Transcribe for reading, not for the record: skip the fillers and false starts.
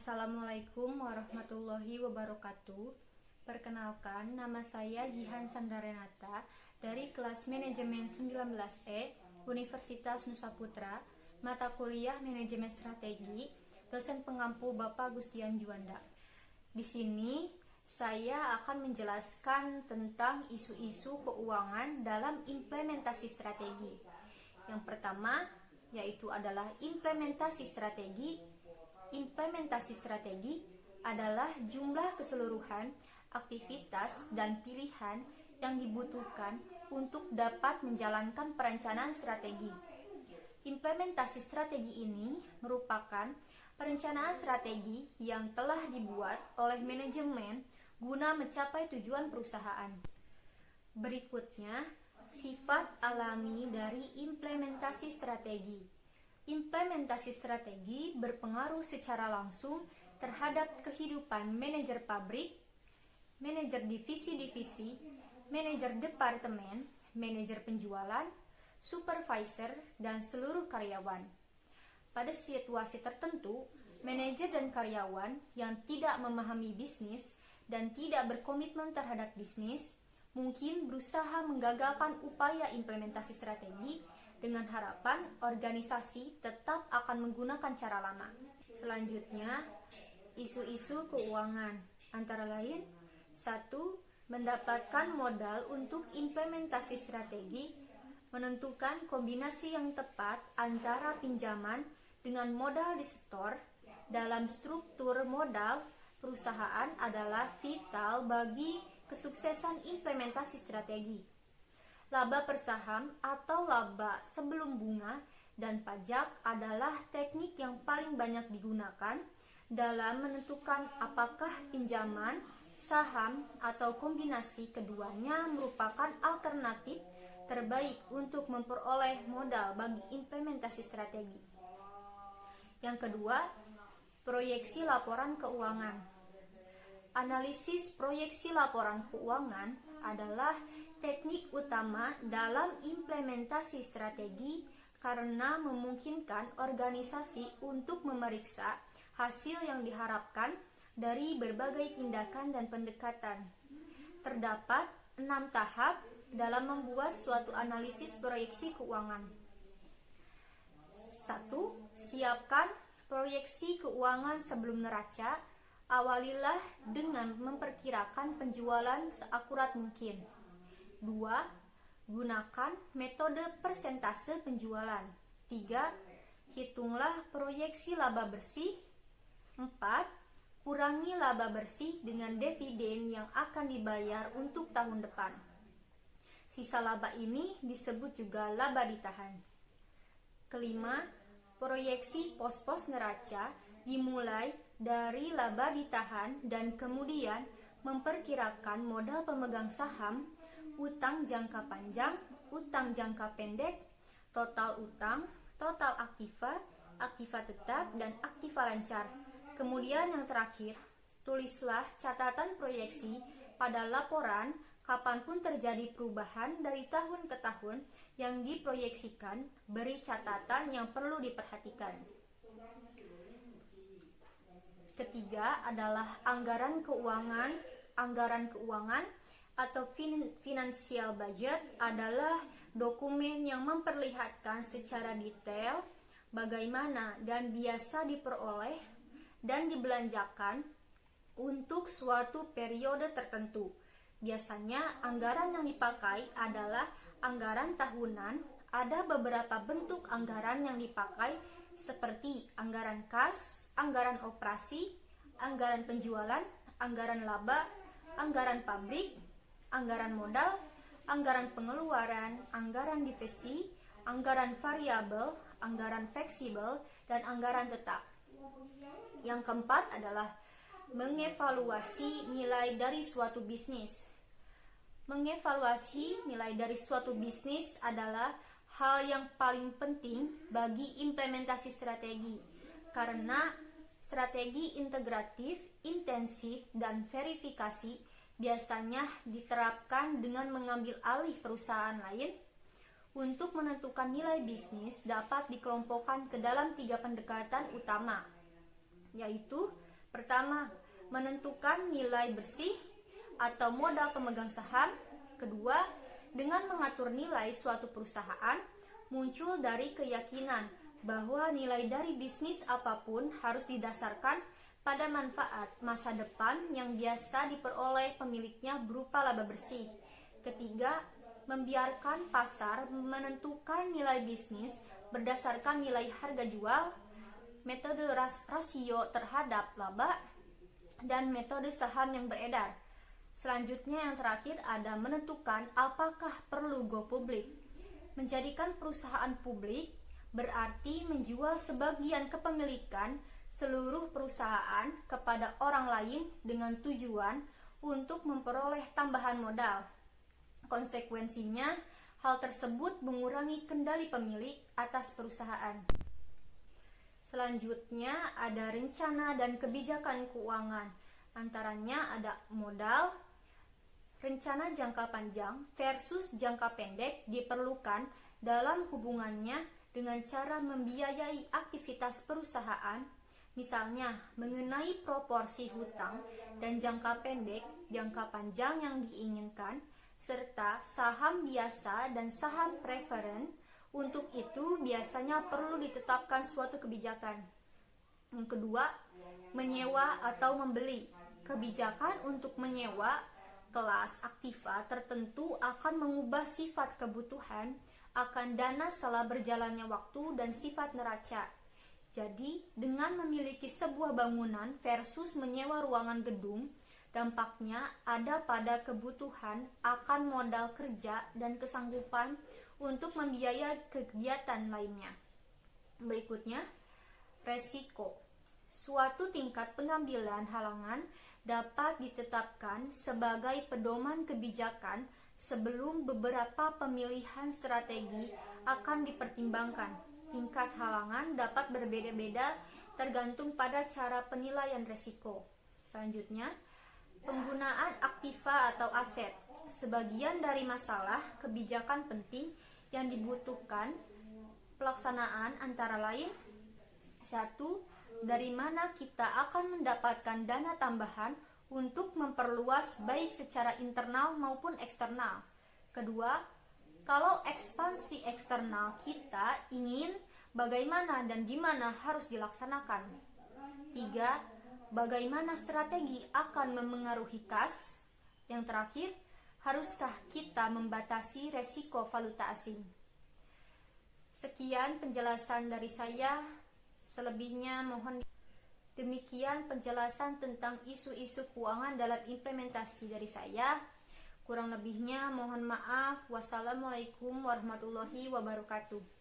Assalamualaikum warahmatullahi wabarakatuh. Perkenalkan, nama saya Jihan Sandra Renata dari kelas Manajemen 19E Universitas Nusa Putra, mata kuliah Manajemen Strategi, dosen pengampu Bapak Gustian Juanda. Di sini saya akan menjelaskan tentang isu-isu keuangan dalam implementasi strategi. Yang pertama yaitu adalah implementasi strategi. Implementasi strategi adalah jumlah keseluruhan aktivitas dan pilihan yang dibutuhkan untuk dapat menjalankan perencanaan strategi. Implementasi strategi ini merupakan perencanaan strategi yang telah dibuat oleh manajemen guna mencapai tujuan perusahaan. Berikutnya, sifat alami dari implementasi strategi. Implementasi strategi berpengaruh secara langsung terhadap kehidupan manajer pabrik, manajer divisi-divisi, manajer departemen, manajer penjualan, supervisor, dan seluruh karyawan. Pada situasi tertentu, manajer dan karyawan yang tidak memahami bisnis dan tidak berkomitmen terhadap bisnis mungkin berusaha menggagalkan upaya implementasi strategi dengan harapan organisasi tetap akan menggunakan cara lama. Selanjutnya, isu-isu keuangan antara lain: 1. Mendapatkan modal untuk implementasi strategi, menentukan kombinasi yang tepat antara pinjaman dengan modal di setor dalam struktur modal perusahaan adalah vital bagi kesuksesan implementasi strategi. Laba per saham atau laba sebelum bunga dan pajak adalah teknik yang paling banyak digunakan dalam menentukan apakah pinjaman, saham, atau kombinasi keduanya merupakan alternatif terbaik untuk memperoleh modal bagi implementasi strategi. Yang kedua, proyeksi laporan keuangan. Analisis proyeksi laporan keuangan adalah teknik utama dalam implementasi strategi karena memungkinkan organisasi untuk memeriksa hasil yang diharapkan dari berbagai tindakan dan pendekatan. Terdapat 6 tahap dalam membuat suatu analisis proyeksi keuangan. 1. Siapkan proyeksi keuangan sebelum neraca. Awalilah dengan memperkirakan penjualan seakurat mungkin. 2. Gunakan metode persentase penjualan. 3. Hitunglah proyeksi laba bersih. 4. Kurangi laba bersih dengan dividen yang akan dibayar untuk tahun depan. Sisa laba ini disebut juga laba ditahan. Kelima, proyeksi pos-pos neraca dimulai dari laba ditahan dan kemudian memperkirakan modal pemegang saham, utang jangka panjang, utang jangka pendek, total utang, total aktiva, aktiva tetap, dan aktiva lancar. Kemudian yang terakhir, tulislah catatan proyeksi pada laporan kapanpun terjadi perubahan dari tahun ke tahun yang diproyeksikan, beri catatan yang perlu diperhatikan. Ketiga adalah anggaran keuangan. Anggaran keuangan atau financial budget adalah dokumen yang memperlihatkan secara detail bagaimana dan biasa diperoleh dan dibelanjakan untuk suatu periode tertentu. Biasanya anggaran yang dipakai adalah anggaran tahunan. Ada beberapa bentuk anggaran yang dipakai seperti anggaran kas, anggaran operasi, anggaran penjualan, anggaran laba, anggaran pabrik, anggaran modal, anggaran pengeluaran, anggaran divisi, anggaran variabel, anggaran fleksibel, dan anggaran tetap. Yang keempat adalah mengevaluasi nilai dari suatu bisnis. Mengevaluasi nilai dari suatu bisnis adalah hal yang paling penting bagi implementasi strategi, karena strategi integratif, intensif, dan verifikasi biasanya diterapkan dengan mengambil alih perusahaan lain. Untuk menentukan nilai bisnis dapat dikelompokkan ke dalam 3 pendekatan utama, yaitu Pertama, menentukan nilai bersih atau modal pemegang saham. Kedua, dengan mengatur nilai suatu perusahaan muncul dari keyakinan bahwa nilai dari bisnis apapun harus didasarkan pada manfaat masa depan yang biasa diperoleh pemiliknya berupa laba bersih. Ketiga, membiarkan pasar menentukan nilai bisnis berdasarkan nilai harga jual, metode rasio terhadap laba, dan metode saham yang beredar. Selanjutnya yang terakhir ada menentukan apakah perlu go public. Menjadikan perusahaan publik berarti menjual sebagian kepemilikan seluruh perusahaan kepada orang lain dengan tujuan untuk memperoleh tambahan modal. Konsekuensinya, hal tersebut mengurangi kendali pemilik atas perusahaan. Selanjutnya ada rencana dan kebijakan keuangan. Antaranya ada modal. Rencana jangka panjang versus jangka pendek diperlukan dalam hubungannya dengan cara membiayai aktivitas perusahaan, misalnya mengenai proporsi hutang dan jangka pendek, jangka panjang yang diinginkan, serta saham biasa dan saham preferen. Untuk itu biasanya perlu ditetapkan suatu kebijakan. Yang kedua, menyewa atau membeli. Kebijakan untuk menyewa kelas aktiva tertentu akan mengubah sifat kebutuhan akan dana setelah berjalannya waktu dan sifat neraca. Jadi, dengan memiliki sebuah bangunan versus menyewa ruangan gedung, dampaknya ada pada kebutuhan akan modal kerja dan kesanggupan untuk membiayai kegiatan lainnya. Berikutnya, resiko. Suatu tingkat pengambilan halangan dapat ditetapkan sebagai pedoman kebijakan sebelum beberapa pemilihan strategi akan dipertimbangkan. Tingkat halangan dapat berbeda-beda tergantung pada cara penilaian resiko. Selanjutnya, penggunaan aktiva atau aset. Sebagian dari masalah kebijakan penting yang dibutuhkan pelaksanaan antara lain: 1. Dari mana kita akan mendapatkan dana tambahan untuk memperluas baik secara internal maupun eksternal. Kedua, kalau ekspansi eksternal kita ingin, bagaimana dan di mana harus dilaksanakan. 3. Bagaimana strategi akan memengaruhi kas. Yang terakhir, haruskah kita membatasi resiko valuta asing. Sekian penjelasan dari saya. Selebihnya mohon. Demikian penjelasan tentang isu-isu keuangan dalam implementasi dari saya. Kurang lebihnya mohon maaf. Wassalamualaikum warahmatullahi wabarakatuh.